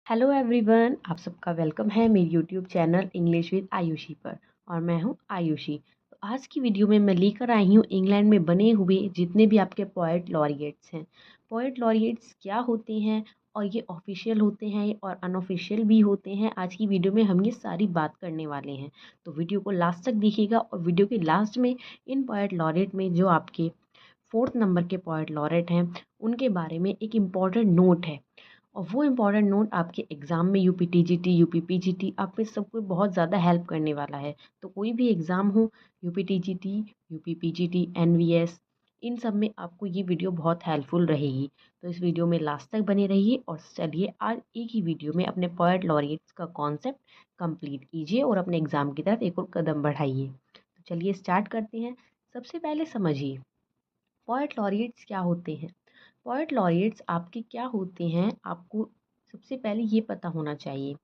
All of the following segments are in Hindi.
हेलो एवरीवन, आप सबका वेलकम है मेरी YouTube channel English with Ayushi पर। और मैं हूं आयुषी। तो आज की वीडियो में मैं लेकर आई हूं इंग्लैंड में बने हुए जितने भी आपके पोएट लॉरिएट्स हैं। पोएट लॉरिएट्स क्या होते हैं और ये ऑफिशियल होते हैं और अनऑफिशियल भी होते हैं। आज की वीडियो में हम ये सारी बात करने वाले हैं, तो वीडियो को लास्ट तक देखिएगा। और वीडियो के लास्ट में इन पोएट लॉरिएट में जो आपके 4th नंबर के पोएट लॉरेट हैं उनके बारे में एक इम्पॉर्टेंट नोट है। और वो इम्पॉर्टेंट नोट आपके एग्ज़ाम में यूपीटीजीटी यूपीपीजीटी आप में सबको बहुत ज़्यादा हेल्प करने वाला है। तो कोई भी एग्ज़ाम हो, यूपीटीजीटी यूपीपीजीटी एनवीएस, इन सब में आपको ये वीडियो बहुत हेल्पफुल रहेगी। तो इस वीडियो में लास्ट तक बने रहिए और चलिए आज एक ही वीडियो में अपने पोएट लॉरिएट्स का कॉन्सेप्ट कंप्लीट कीजिए और अपने एग्ज़ाम की तरफ एक और कदम बढ़ाइए। तो चलिए स्टार्ट करते हैं। सबसे पहले समझिए पोएट लॉरिएट्स क्या होते हैं। पोएट लॉरिएट्स आपके क्या होते हैं, आपको सबसे पहले ये पता होना चाहिए।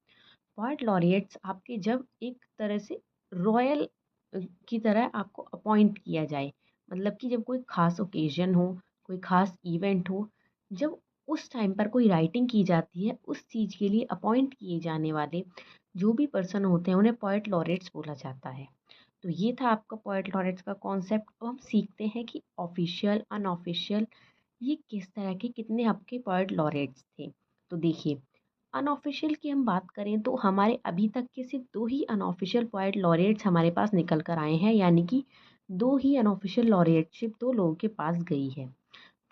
पोएट लॉरिएट्स आपके जब एक तरह से रॉयल की तरह आपको अपॉइंट किया जाए, मतलब कि जब कोई ख़ास ओकेज़न हो, कोई ख़ास इवेंट हो, जब उस टाइम पर कोई राइटिंग की जाती है, उस चीज़ के लिए अपॉइंट किए जाने वाले जो भी पर्सन होते हैं उन्हें पोएट लॉरिएट्स बोला जाता है। तो ये था आपका पोएट लॉरेट्स का कॉन्सेप्ट। अब हम सीखते हैं कि ऑफिशियल अनऑफिशियल ये किस तरह के कितने आपके पोएट लॉरेट्स थे। तो देखिए, अनऑफिशियल की हम बात करें तो हमारे अभी तक के सिर्फ दो ही अनऑफिशियल पोएट लॉरेट्स हमारे पास निकल कर आए हैं, यानी कि दो ही अनऑफिशियल लॉरेटशिप दो लोगों के पास गई है।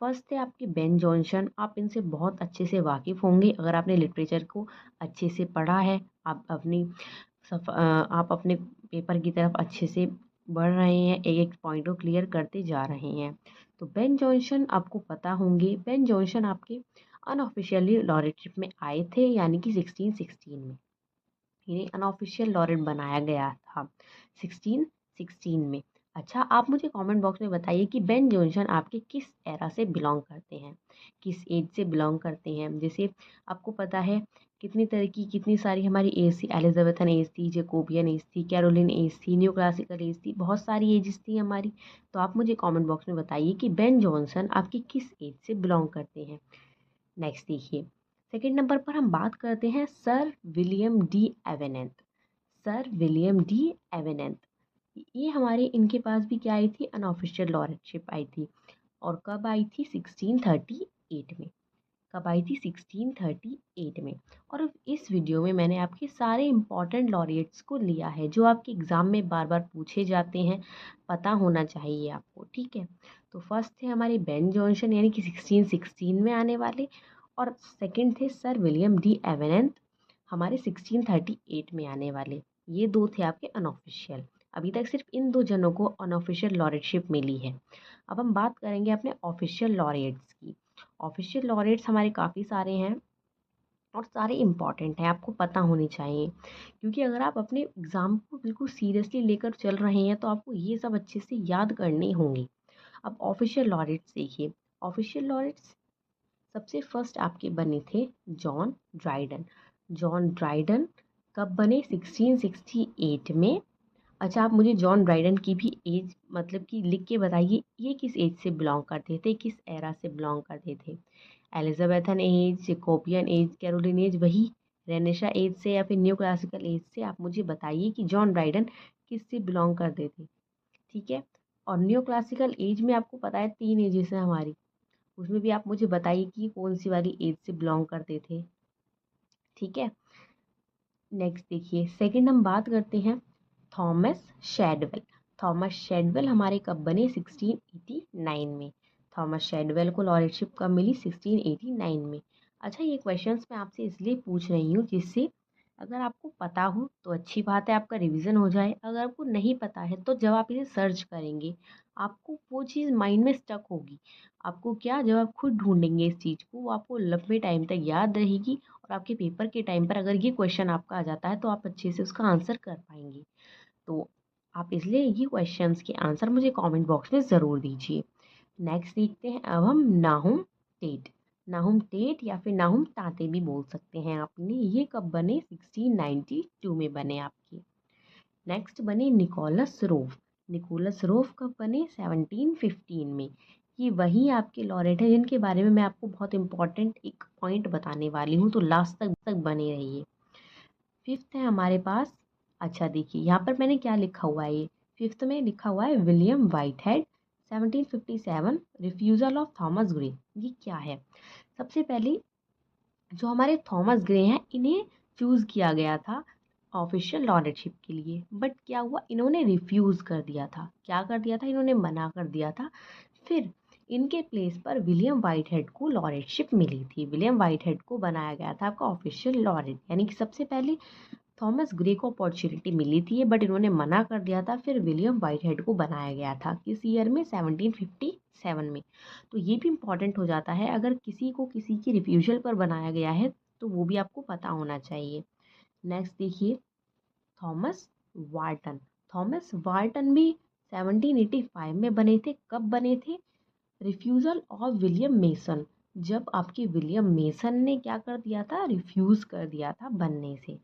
फर्स्ट थे आपके बेन जॉनसन। आप इनसे बहुत अच्छे से वाकिफ़ होंगे अगर आपने लिटरेचर को अच्छे से पढ़ा है। आप अपने पेपर की तरफ अच्छे से बढ़ रहे हैं, एक एक पॉइंट को क्लियर करते जा रहे हैं। तो बेन जॉनसन आपको पता होंगे। बेन जॉनसन आपके अनऑफिशियली लॉरेटशिप में आए थे, यानी कि 1616 में इन्हें अनऑफिशियल लॉरेट बनाया गया था 1616 में। अच्छा, आप मुझे कमेंट बॉक्स में बताइए कि बेन जॉनसन आपके किस एरा से बिलोंग करते हैं, किस एज से बिलोंग करते हैं। जैसे आपको पता है कितनी तरह की कितनी सारी हमारी एज थी। एलिजाबेथन एज थी, जेकोबियन एज थी, कैरोलिन एज थी, न्यू क्लासिकल एज थी, बहुत सारी एजेस थी हमारी। तो आप मुझे कमेंट बॉक्स में बताइए कि बेन जॉनसन आपकी किस एज से बिलोंग करते हैं। नेक्स्ट देखिए, सेकंड नंबर पर हम बात करते हैं sir William Davenant. Sir William Davenant, ये हमारे इनके पास भी क्या आई थी, अनऑफिशियल लॉरेटशिप आई थी। और कब आई थी, 1638 में। कब आई थी, 1638 में। और अब इस वीडियो में मैंने आपके सारे इंपॉर्टेंट लॉरिएट्स को लिया है जो आपके एग्ज़ाम में बार बार पूछे जाते हैं, पता होना चाहिए आपको, ठीक है। तो फर्स्ट थे हमारे बेन जॉनसन, यानी कि 1616 में आने वाले। और सेकंड थे सर विलियम डी एवेनेंथ, हमारे 1638 में आने वाले। ये दो थे आपके अनऑफिशियल। अभी तक सिर्फ इन दो जनों को अनऑफिशियल लॉरेटशिप मिली है। अब हम बात करेंगे अपने ऑफिशियल लॉरेट्स की। ऑफिशियल लॉरेट्स हमारे काफ़ी सारे हैं और सारे इम्पॉर्टेंट हैं, आपको पता होने चाहिए। क्योंकि अगर आप अपने एग्ज़ाम को बिल्कुल सीरियसली लेकर चल रहे हैं तो आपको ये सब अच्छे से याद करने होंगे। अब ऑफिशियल लॉरेट्स देखिए। ऑफिशियल लॉरेट्स सबसे फर्स्ट आपके बने थे जॉन ड्राइडन। जॉन ड्राइडन कब बने, 1668 में। अच्छा, आप मुझे जॉन ड्राइडन की भी एज मतलब कि लिख के बताइए, ये किस एज से बिलोंग करते थे, किस एरा से बिलोंग करते थे। Elizabethan age, Jacobean age, Caroline age, वही रेनेशा एज से या फिर न्यू क्लासिकल एज से। आप मुझे बताइए कि जॉन ड्राइडन किस से बिलोंग करते थे, ठीक है। और न्यू क्लासिकल एज में आपको पता है 3 एजेस हैं हमारी, उसमें भी आप मुझे बताइए कि कौन सी वाली एज से बिलोंग करते थे, ठीक है। नेक्स्ट देखिए, सेकंड हम बात करते हैं थॉमस शेडवेल। थॉमस शेडवेल हमारे कब बने, 1689 में। थॉमस शेडवेल को लॉरेटशिप कब मिली, 1689 में। अच्छा, ये क्वेश्चंस मैं आपसे इसलिए पूछ रही हूँ जिससे अगर आपको पता हो तो अच्छी बात है, आपका रिवीजन हो जाए। अगर आपको नहीं पता है तो जब आप इसे सर्च करेंगे आपको वो चीज़ माइंड में स्टक होगी। आपको क्या, जब आप खुद ढूंढेंगे इस चीज़ को, वो आपको लंबे टाइम तक याद रहेगी। और आपके पेपर के टाइम पर अगर ये क्वेश्चन आपका आ जाता है तो आप अच्छे से उसका आंसर कर पाएंगे। तो आप इसलिए ये क्वेश्चंस के आंसर मुझे कमेंट बॉक्स में ज़रूर दीजिए। नेक्स्ट देखते हैं अब हम नाहुम टेट। नाहुम टेट या फिर नाहुम ताते भी बोल सकते हैं आपने। ये कब बने, 1692 में बने आपके। नेक्स्ट बने निकोलस रोफ। निकोलस रोफ कब बने, 1715 में। ये वही आपके लॉरेट हैं जिनके बारे में मैं आपको बहुत इंपॉर्टेंट एक पॉइंट बताने वाली हूँ, तो लास्ट तक बने रहिए। फिफ्थ है हमारे पास, अच्छा देखिए यहाँ पर मैंने क्या लिखा हुआ है, ये फिफ्थ में लिखा हुआ है William whitehead 1757 refusal of Thomas Gray. ये क्या है? सबसे पहले जो हमारे थॉमस ग्रे हैं इन्हें चूज़ किया गया था ऑफिशियल लॉरेटशिप के लिए, बट क्या हुआ, इन्होंने रिफ्यूज़ कर दिया था। क्या कर दिया था? इन्होंने मना कर दिया था। फिर इनके प्लेस पर विलियम व्हाइटहेड को लॉरेटशिप मिली थी। विलियम व्हाइटहेड को बनाया गया था आपका ऑफिशियल लॉरेट, यानी कि सबसे पहले थॉमस ग्रे को अपॉर्चुनिटी मिली थी बट इन्होंने मना कर दिया था। फिर विलियम व्हाइटहेड को बनाया गया था किस ईयर में? 1757 में। तो ये भी इम्पॉर्टेंट हो जाता है, अगर किसी को किसी की रिफ्यूजल पर बनाया गया है तो वो भी आपको पता होना चाहिए। नेक्स्ट देखिए थॉमस वार्टन। थॉमस वार्टन भी 1785 में बने थे। कब बने थे? रिफ्यूज़ल ऑफ विलियम मेसन, जब आपके विलियम मेसन ने क्या कर दिया था? रिफ्यूज़ कर दिया था बनने से।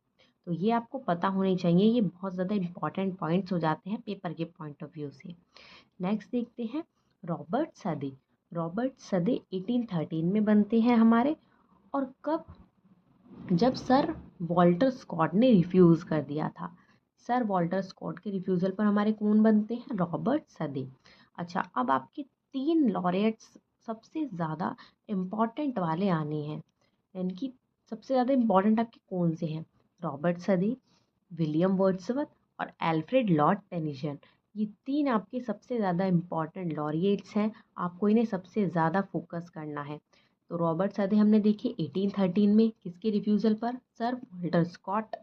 तो ये आपको पता होने चाहिए, ये बहुत ज़्यादा इंपॉर्टेंट पॉइंट्स हो जाते हैं पेपर के पॉइंट ऑफ व्यू से। नेक्स्ट देखते हैं रॉबर्ट सदे। रॉबर्ट सदे 1813 में बनते हैं हमारे, और कब? जब सर वॉल्टर स्कॉट ने रिफ्यूज़ कर दिया था। सर वॉल्टर स्कॉट के रिफ्यूज़ल पर हमारे कौन बनते हैं? रॉबर्ट सदे। अच्छा, अब आपके 3 लॉरेट्स सबसे ज़्यादा इम्पॉर्टेंट वाले आने हैं, यानी कि सबसे ज़्यादा इम्पॉर्टेंट आपके कौन से हैं? रॉबर्ट सदे, विलियम वर्ड्सवर्थ और एल्फ्रेड लॉर्ड टेनिसन। ये 3 आपके सबसे ज़्यादा इम्पॉर्टेंट लॉरिएट्स हैं, आपको इन्हें सबसे ज़्यादा फोकस करना है। तो रॉबर्ट सदे हमने देखिए 1813 में, किसके रिफ्यूज़ल पर? Sir Walter Scott.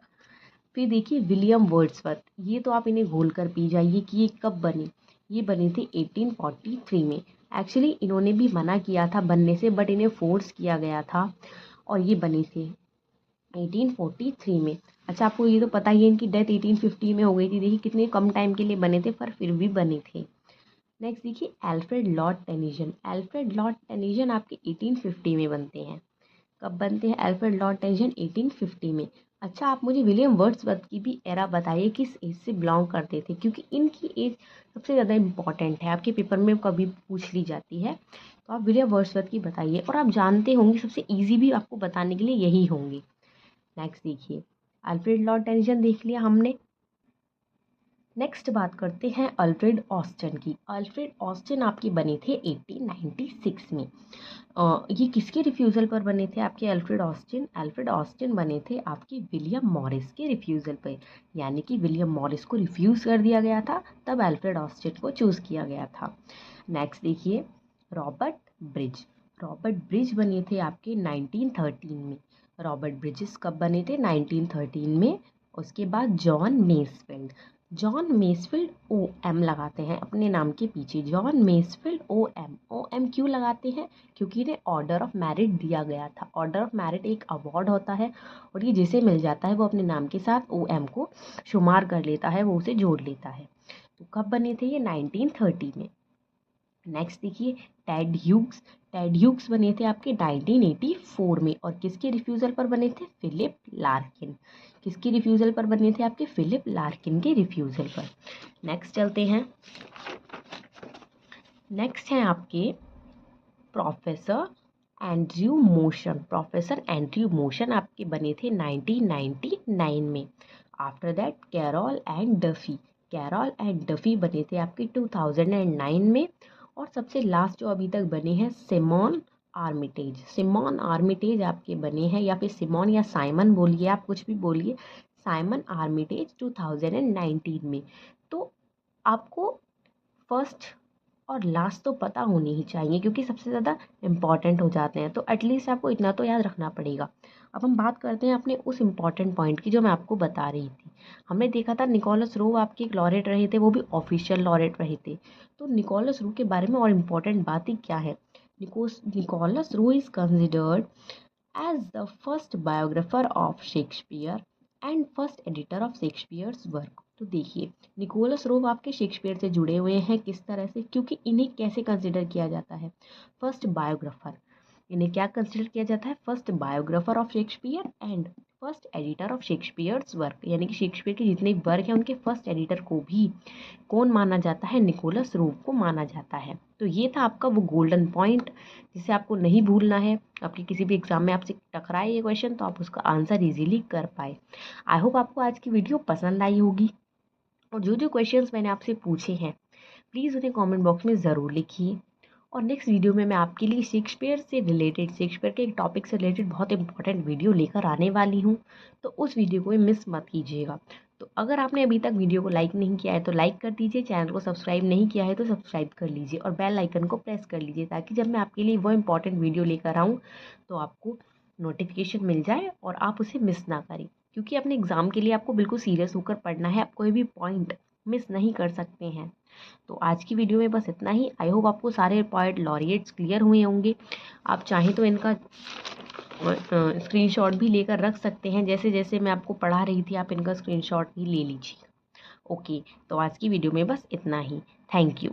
फिर देखिए विलियम वर्ड्सवर्थ, ये तो आप इन्हें घोल कर पी जाइए कि ये कब बनी। ये बनी थी 1843 में। एक्चुअली इन्होंने भी मना किया था बनने से, बट इन्हें फोर्स किया गया था और ये बनी थी 1843 में। अच्छा, आपको ये तो पता ही है इनकी डेथ 1850 में हो गई थी। देखिए कितने कम टाइम के लिए बने थे, पर फिर भी बने थे। नेक्स्ट देखिए Alfred Lord Tennyson. Alfred Lord Tennyson आपके 1850 में बनते हैं। कब बनते हैं एल्फ्रेड लॉर्ड टेनिसन? 1850 में। अच्छा, आप मुझे विलियम वर्ड्सवर्थ की भी एरा बताइए, किस एज से बिलोंग करते थे, क्योंकि इनकी एज सबसे ज़्यादा इंपॉर्टेंट है, आपके पेपर में कभी पूछ ली जाती है। तो आप विलियम वर्ड्सवर्थ की बताइए, और आप जानते होंगे सबसे ईजी भी आपको बताने के लिए यही होंगी। नेक्स्ट देखिए अल्फ्रेड लॉर्ड टेनिसन देख लिया हमने। नेक्स्ट बात करते हैं अल्फ्रेड ऑस्टिन की। अल्फ्रेड ऑस्टिन आपके बने थे 1896 में। ये किसके रिफ्यूज़ल पर बने थे आपके अल्फ्रेड ऑस्टिन? अल्फ्रेड ऑस्टिन बने थे आपके विलियम मॉरिस के रिफ्यूज़ल पर, यानी कि विलियम मॉरिस को रिफ्यूज़ कर दिया गया था, तब अल्फ्रेड ऑस्टिन को चूज़ किया गया था। नेक्स्ट देखिए रॉबर्ट ब्रिज। रॉबर्ट ब्रिज बने थे आपके 1913 में। रॉबर्ट ब्रिजेस कब बने थे? 1913 में। उसके बाद John Masefield. John Masefield O M लगाते हैं अपने नाम के पीछे, John Masefield O M. O M क्यों लगाते हैं? क्योंकि इन्हें ऑर्डर ऑफ मेरिट दिया गया था। ऑर्डर ऑफ मेरिट एक अवार्ड होता है, और ये जिसे मिल जाता है वो अपने नाम के साथ ओ एम को शुमार कर लेता है, वो उसे जोड़ लेता है। तो कब बने थे ये? 1930 में। नेक्स्ट देखिए टेड ह्यूग्स। टेड ह्यूग्स बने थे आपके 1984 में, और किसके रिफ्यूज़ल पर बने थे? Philip Larkin. किसके रिफ्यूज़ल पर बने थे आपके? फिलिप लार्किन के रिफ्यूज़ल पर। नेक्स्ट चलते हैं। नेक्स्ट हैं आपके professor Andrew Motion. Professor Andrew Motion आपके बने थे 1999 में। After that Carol and Duffy. Carol and Duffy बने थे आपके 2009 में। और सबसे लास्ट जो अभी तक बने हैं सिमोन आर्मिटेज। सिमोन आर्मिटेज आपके बने हैं, या फिर सिमोन या साइमन बोलिए, आप कुछ भी बोलिए, साइमन आर्मिटेज 2019 में। तो आपको फर्स्ट और लास्ट तो पता होनी ही चाहिए, क्योंकि सबसे ज़्यादा इम्पॉर्टेंट हो जाते हैं, तो एटलीस्ट आपको इतना तो याद रखना पड़ेगा। अब हम बात करते हैं अपने उस इम्पॉर्टेंट पॉइंट की जो मैं आपको बता रही थी। हमने देखा था निकोलस रो आपके एक लॉरेट रहे थे, वो भी ऑफिशियल लॉरेट रहे थे। तो निकोलस रो के बारे में और इम्पॉर्टेंट बातें क्या है? Nicholas Rowe is considered as the first biographer of Shakespeare and first editor of Shakespeare's work. तो देखिए निकोलस रोव आपके शेक्सपियर से जुड़े हुए हैं, किस तरह से? क्योंकि इन्हें कैसे कंसिडर किया जाता है? First biographer. इन्हें क्या कंसिडर किया जाता है? First biographer of Shakespeare and first editor of Shakespeare's work, यानी कि शेक्सपियर के जितने वर्क हैं उनके फर्स्ट एडिटर को भी कौन माना जाता है, निकोलस रोग को माना जाता है। तो ये था आपका वो गोल्डन पॉइंट जिसे आपको नहीं भूलना है। आपके किसी भी एग्जाम में आपसे टकराए ये क्वेश्चन तो आप उसका आंसर इजीली कर पाए। आई होप आपको आज की वीडियो पसंद आई होगी, और जो जो क्वेश्चंस मैंने आपसे पूछे हैं प्लीज़ उन्हें कमेंट बॉक्स में ज़रूर लिखिए। और नेक्स्ट वीडियो में मैं आपके लिए शेक्सपियर से रिलेटेड, शेक्सपियर के एक टॉपिक से रिलेटेड बहुत इंपॉर्टेंट वीडियो लेकर आने वाली हूँ, तो उस वीडियो को मिस मत कीजिएगा। तो अगर आपने अभी तक वीडियो को लाइक नहीं किया है तो लाइक कर दीजिए, चैनल को सब्सक्राइब नहीं किया है तो सब्सक्राइब कर लीजिए और बेल आइकन को प्रेस कर लीजिए, ताकि जब मैं आपके लिए वो इंपॉर्टेंट वीडियो लेकर आऊँ तो आपको नोटिफिकेशन मिल जाए और आप उसे मिस ना करें। क्योंकि अपने एग्ज़ाम के लिए आपको बिल्कुल सीरियस होकर पढ़ना है, आप कोई भी पॉइंट मिस नहीं कर सकते हैं। तो आज की वीडियो में बस इतना ही। आई होप आपको सारे पोएट लॉरिएट्स क्लियर हुए होंगे। आप चाहें तो इनका स्क्रीनशॉट भी लेकर रख सकते हैं, जैसे जैसे मैं आपको पढ़ा रही थी आप इनका स्क्रीनशॉट भी ले लीजिए। ओके, तो आज की वीडियो में बस इतना ही। Thank you.